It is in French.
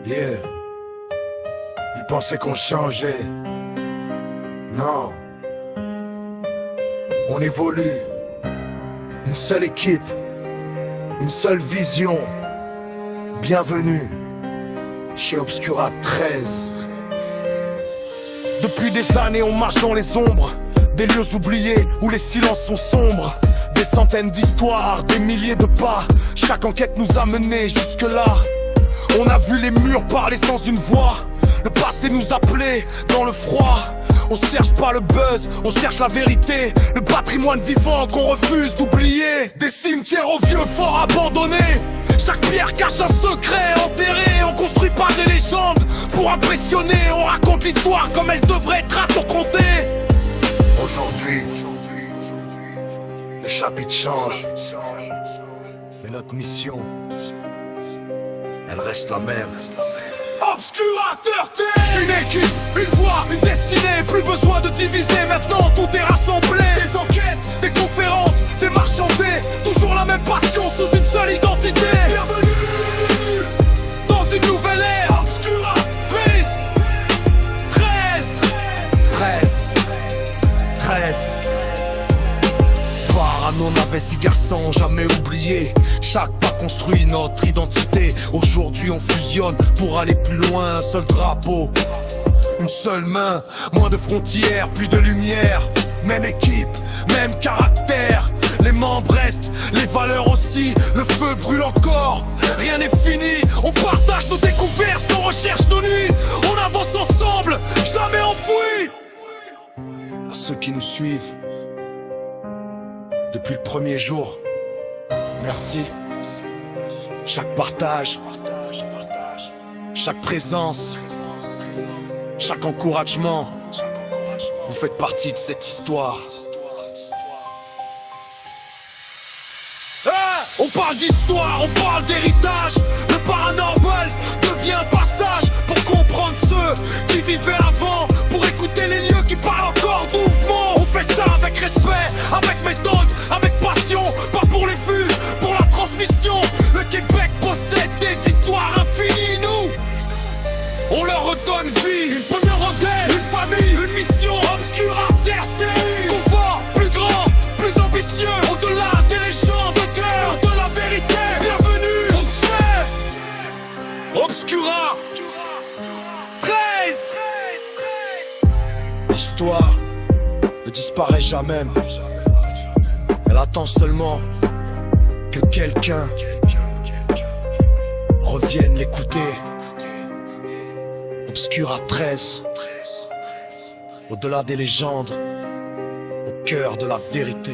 Yeah. Ils pensaient qu'on changeait. Non. On évolue. Une seule équipe. Une seule vision. Bienvenue chez Obscura 13. Depuis des années on marche dans les ombres, des lieux oubliés où les silences sont sombres. Des centaines d'histoires, des milliers de pas. Chaque enquête nous a menés jusque-là. On a vu les murs parler sans une voix. Le passé nous appelait dans le froid. On cherche pas le buzz, on cherche la vérité. Le patrimoine vivant qu'on refuse d'oublier. Des cimetières aux vieux forts abandonnés. Chaque pierre cache un secret enterré. On construit pas des légendes pour impressionner. On raconte l'histoire comme elle devrait être racontée. Aujourd'hui, le chapitre change. Mais notre mission, elle reste la même. Obscurateur T. Une équipe, une voix, une destinée. Plus besoin de diviser, maintenant tout est rassemblé. Des enquêtes, des conférences, des marches chantées. Toujours la même passion sous une seule identité. Bienvenue dans une nouvelle ère. Obscura 13. Parano n'avait six garçons, jamais oublié. Chaque pas construit notre identité. Aujourd'hui on fusionne pour aller plus loin. Un seul drapeau, une seule main. Moins de frontières, plus de lumière. Même équipe, même caractère. Les membres restent, les valeurs aussi. Le feu brûle encore, rien n'est fini. On partage nos découvertes, nos recherches, nos nuits. On avance ensemble, jamais enfoui. À ceux qui nous suivent depuis le premier jour, merci. Chaque partage, chaque présence, chaque encouragement, vous faites partie de cette histoire. On parle d'histoire, on parle d'héritage. Le paranormal devient un passage pour comprendre ceux qui vivaient avant, pour écouter les lieux qui parlent encore doucement. On fait ça avec respect, avec méthode, avec passion. Pas pour les vues, pour la transmission. Le Québec possède des histoires infinies. Nous, on leur redonne vie. Une première rondelle, une famille, une mission. Obscura Terre, confort, plus grand, plus ambitieux. Au-delà des légendes, de cœur, de la vérité. Bienvenue, on sait. Obscura 13. L'histoire ne disparaît jamais. Elle attend seulement que quelqu'un revienne l'écouter. Obscura 13. Au-delà des légendes, au cœur de la vérité.